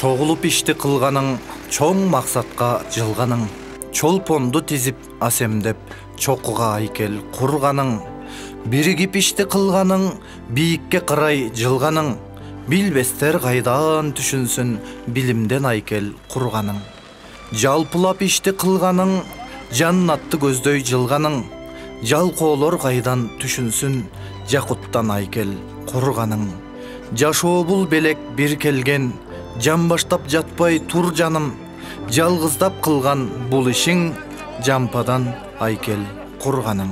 Чогулуп ишти кылганың, чоң максатка жылганың, чолпонду тизип асемдеп, чокуга айкел курганың, биригип ишти кылганың, бийикке карай жылганың, билбестер кайдан түшүнсүн, билимден айкел курганың, жалпылап ишти кылганың, жаннатты көздөй жылганың, жалкоолор кайдан түшүнсүн, жакуттан айкел курганың, жашоо бул белек бир келген, жан баштап жатпай тур жаным, жалгыздап кылган бул ишиң, жампадан айкел курганың.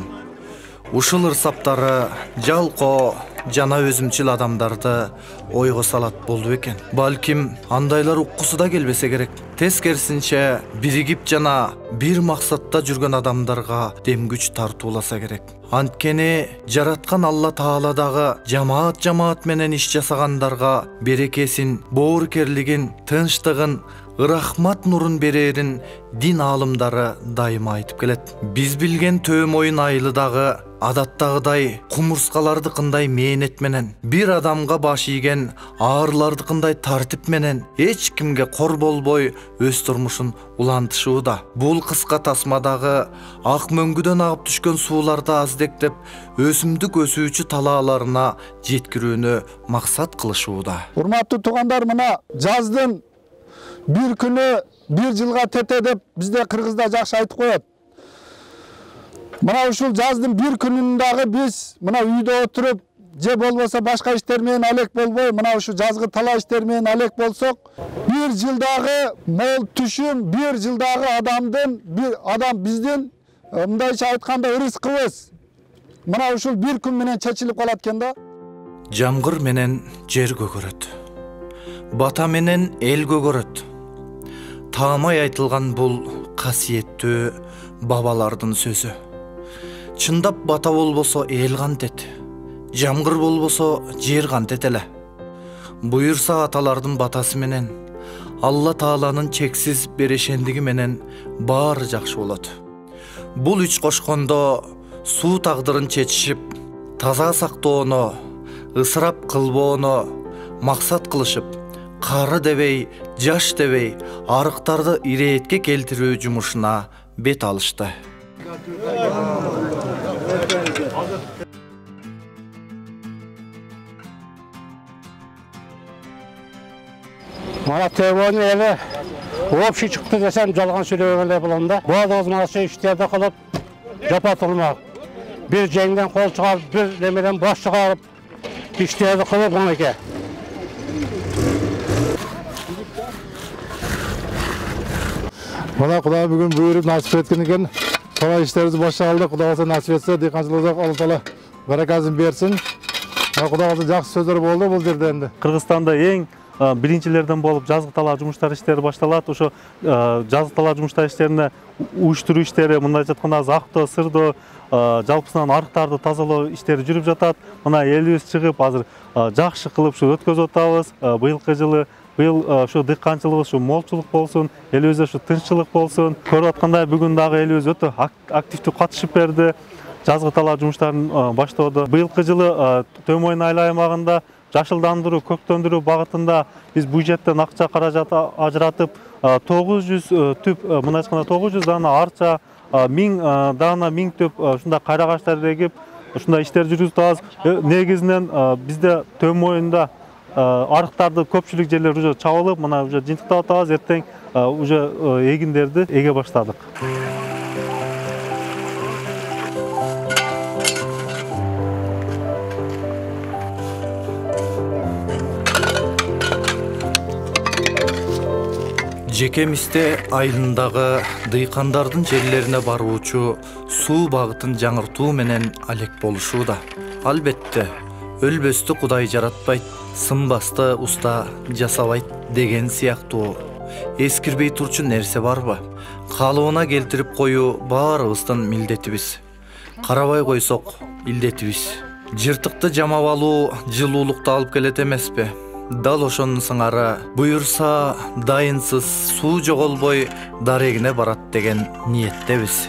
Ушул ырсаптары жалко жана өзүмчүл адамдарды ойго салат болду экен. Балким андайлар уккусу да келбесе керек. Тескерисинче биригип жана бир максатта жүргөн адамдарга дем күч тартууласа керек. Анткени жараткан Алла Таала дагы жамаат менен иш жасагандарга берекесин, боорукерлигин, тынчтыгын, рахмат нурун берерин дин аалымдары дайыма айтып келет. Биз билген төөм оюн айылы дагы адаттагыдай кумурскалардыкындай мээнет менен, бир адамга баш ийген аарылардыкындай тартип менен, эч кимге кор болбой өз турмушун улантышууда. Бул кыска тасмадагы ак мөңгүдөн агып түшкөн сууларды аздектеп, өсүмдүк өсүүчү талааларына жеткирүүнү максат кылышууда. Урматтуу туугандар, мына жаздын bir күнү bir жылга тете деп бизде кыргызда жакшы айтып коет. Мына ушул жаздын bir күнүн дагы биз мына үйдө отуруп, же болбосо башка иштер менен алек болбой, мына ушу жазгы талаа иштер менен алек болсок, bir жылдагы мол түшүм, bir жылдагы адам биздин мындайча айтканда ырыскыбыз мына ушул bir күн менен чечилип калат экен да. Жамгыр менен жер көгөрөт. Бата менен эл көгөрөт. Таамай айтылган бул касиеттүү бабалардын сөзү. Чындап бата болбосо эл кантет, жамгыр болбосо жер кантет эле. Буюрса аталардын батасы менен, Алла Тааланын чексиз берешендиги менен баары жакшы болот. Бул үч кошкондо суу тагдырын чечишип, таза сактоону, ысырап кылбоону максат кылышып, кары дебей, жаш дебей, арыктарды ирээтке келтирүү жумушуна бет алышты. Мана төөбөнү эле общий чыкты десем жалган сүйлөгөн эле болом да. Баардыгыбыз мына ошо иштерди кылып, жапа турмак. Бир жеңден кол чыгарып, бир немеден баш чыгарып, иштерди кылып мынакей. Мына Кудай бүгүн буйруп насип эткен экен. Талай иштерибизди башталды. Кудай калса насип этсе, дыйканчылыкта Алла Таала баракасын берсин. Кудай калса жакшы сөздөр болду бул жерде энди. Кыргызстанда эң биринчилерден болуп жазгы талаа жумуштары иштери башталат. Ошо жазгы талаа жумуштары иштерине уюштуруу иштери, мындайча айтканда актоо, сырдоо, жалпысынан арыктарды тазалоо иштери жүрүп жатат. Мына элибиз чыгып азыр жакшы кылып ушу өткөзүп атабыз. Быйылкы жылы ушу дыйканчылыгыбыз ушу молчулук болсун, элибизде ушу тынччылык болсун. Көрүп аткандай бүгүн дагы элибиз өтө активдүү катышып берди. Жазгы талаа жумуштарын баштоодо. Быйылкы жылы Төм Оюн айыл аймагында жашылдандыруу, көктөндүрүү багытында биз бюджеттен акча каражат ажыратып, 900 түп, мына айтканда 900 дана арча, 1000 дана 1000 түп ушундай кайра ағаштар эгип, ушундай иштер жүргүзүп атабыз. Негизинен бизде Төм Оюнда арыктарды көпчүлүк жерлер уже чабылып, мына уже жыйынтыктап атабыз. Эртең уже эгиндерди эге баштадык. Жекемисте айылындагы дыйкандардын жерлерине баруучу суу багытын жаңыртуу менен алек болушууда. Албетте, өлбөстү Кудай жаратпайт, сынбасты уста жасабайт деген сыяктуу эскирбей турчу нерсе барбы? Калыбына келтирип коюу баарыбыздын милдетибиз. Карабай койсок илдетибиз. Жыртыкты жамап алуу жылуулукту алып келет эмеспи? Дал ошонун сыңары буюрса дайынсыз суу жоголбой дарегине барат деген ниеттебиз.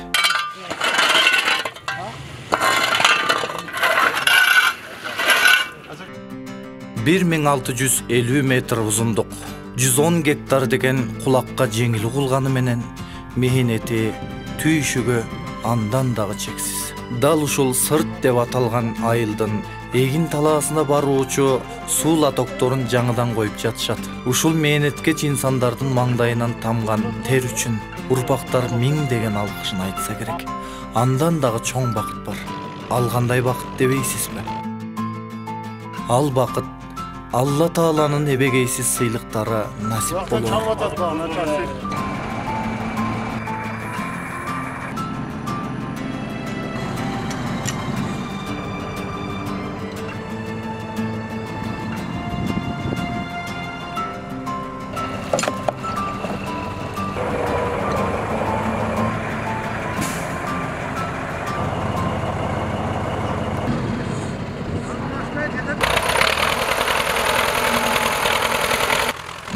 1650 метр узундук, 110 gektar деген kulakka жеңил кулганы менен мехнети, түйшүгү андан дагы чексиз. Дал ушул сырт деп аталган айылдын эгин талаасына баруучу суу латокторун жаңыдан коюп жатышат. Ушул мээнеткеч инсандардын маңдайынан тамган тер үчүн урпактар миңдеген алкышын айтса керек. Андан дагы чоң бакыт бар. Ал кандай бакыт дебейсизби? Ал бакыт Алла Тааланын эбегейсиз сыйлыктары насип болот.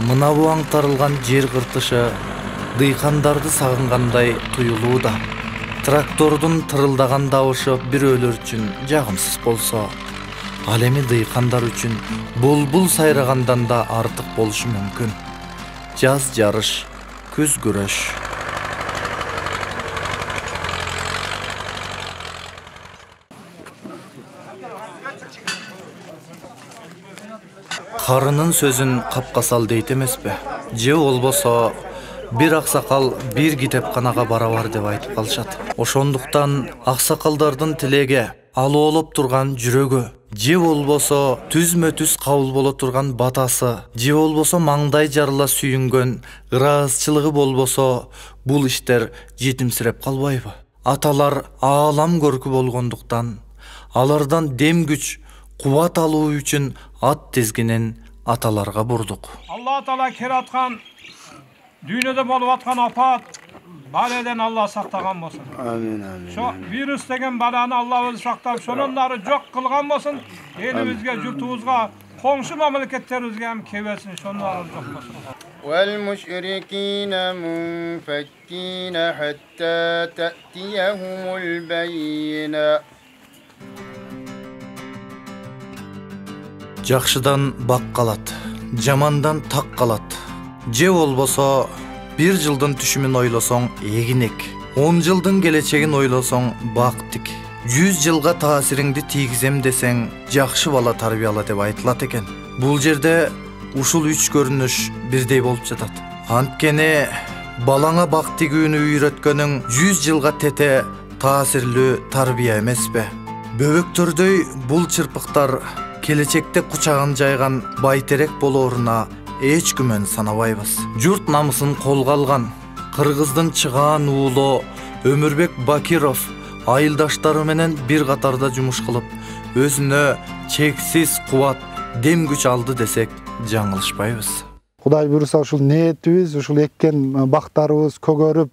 Мына бу аңтарылган жер кыртышы дыйкандарды сагынгандай туюлууда. Трактордун тырылдаган дабышы бирөөлөр үчүн жагымсыз болсо, ал эми дыйкандар үчүн булбул сайрагандан да артык болушу мүмкүн. Жаз жарыш, күз күрөш. Карынын сөзүн капка сал дейт эмеспи? Же болбосо бир аксакал бир китепканага барабар деп айтып калышат. Ошондуктан аксакалдардын тилеге алоолоп турган жүрөгү, же болбосо түзмө-түз кабыл боло турган батасы, же болбосо маңдай жарыла сүйүнгөн ырайызчылыгы болбосо, бул иштер жетимсирип калбайбы? Аталар аалам көркү болгондуктан алардан дем күч, кубат алуу үчүн ат тезгинен аталарга бурдук. Алла Таала кераткан дүйнөдө болуп аткан апат баладан Алла сактаган болсун. Амин, амин. Шо вирус деген баланы Алла өзү сактап, шонун нары жок кылган болсун. Элибизге, журтубузга, коңшу мамлекеттерибизге ham кебесин, шонун нары жок болсун. والمشركين منفكين حتى تأتيهم البينة. Жакшыдан бак калат, жамандан так калат. Же болбосо 1 жылдын түшүмүн ойлосоң эгинек, 10 жылдын келечегин ойлосоң бактик. 100 жылга таасириңди тийгизем десең жакшы бала тарбияла деп айтылат экен. Бул жерде ушул 3 көрүнүш бирдей болуп жатат. Анткени балаңа бак тигүүнү үйрөткөнүң 100 жылга тете таасирлүү тарбия эмеспи? Бөбөктөрдөй бул чырпыктар келечекте кучагын жайган байтерек болооруна эч күмөн санабайбыз. Журт намысын колго алган Кыргыздын чыгаан уулу Өмүрбек Бакиров айылдаштары менен бир катарда жумуш кылып, өзүнө чексиз кубат, дем күч алды десек жаңылышпайбыз. Кудай буйруса ушул ниетибиз, ушул эккен бактарыбыз көгөрүп,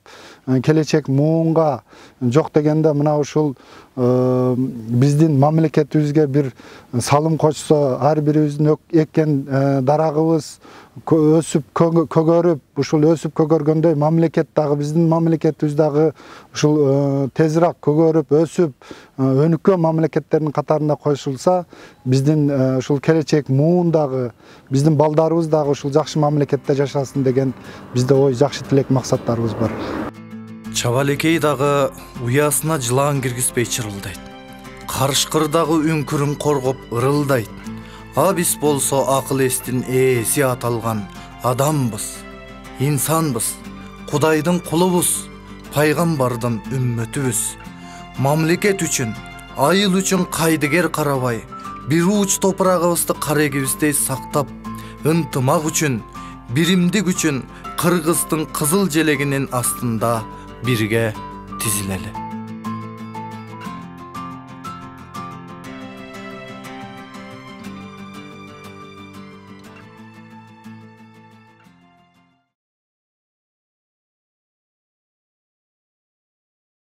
келечек муунга жок дегенде мына ушул биздин мамлекетибизге бир салым кочсо, ар бирибиздин эккен дарагыбыз өсүп көгөрүп, ушул өсүп көгөргөндөй мамлекет дагы биздин мамлекетибиз дагы ушул тезирээк көгөрүп, өсүп, өнүккөн мамлекеттердин катарына кошулса, биздин ушул келечек муун дагы, биздин балдарыбыз дагы ушул жакшы мамлекетте жашасын деген бизде ой, жакшы тилек, максаттарыбыз бар. Чабалекей дагы уясына жылаан киргизбей чырылдайт. Карышкыр дагы үңкүрүн коргоп ырылдайт. А биз болсо акыл эстин ээси аталган адамбыз, инсанбыз, Кудайдын кулубуз, пайгамбардын үммөтүбүз. Мамлекет үчүн, айыл үчүн кайдыгер карабай, бир уч топурагыбызды карегибиздей сактап, ынтымак үчүн, биримдик үчүн Кыргыздын кызыл желегинин астында бирге тизилели.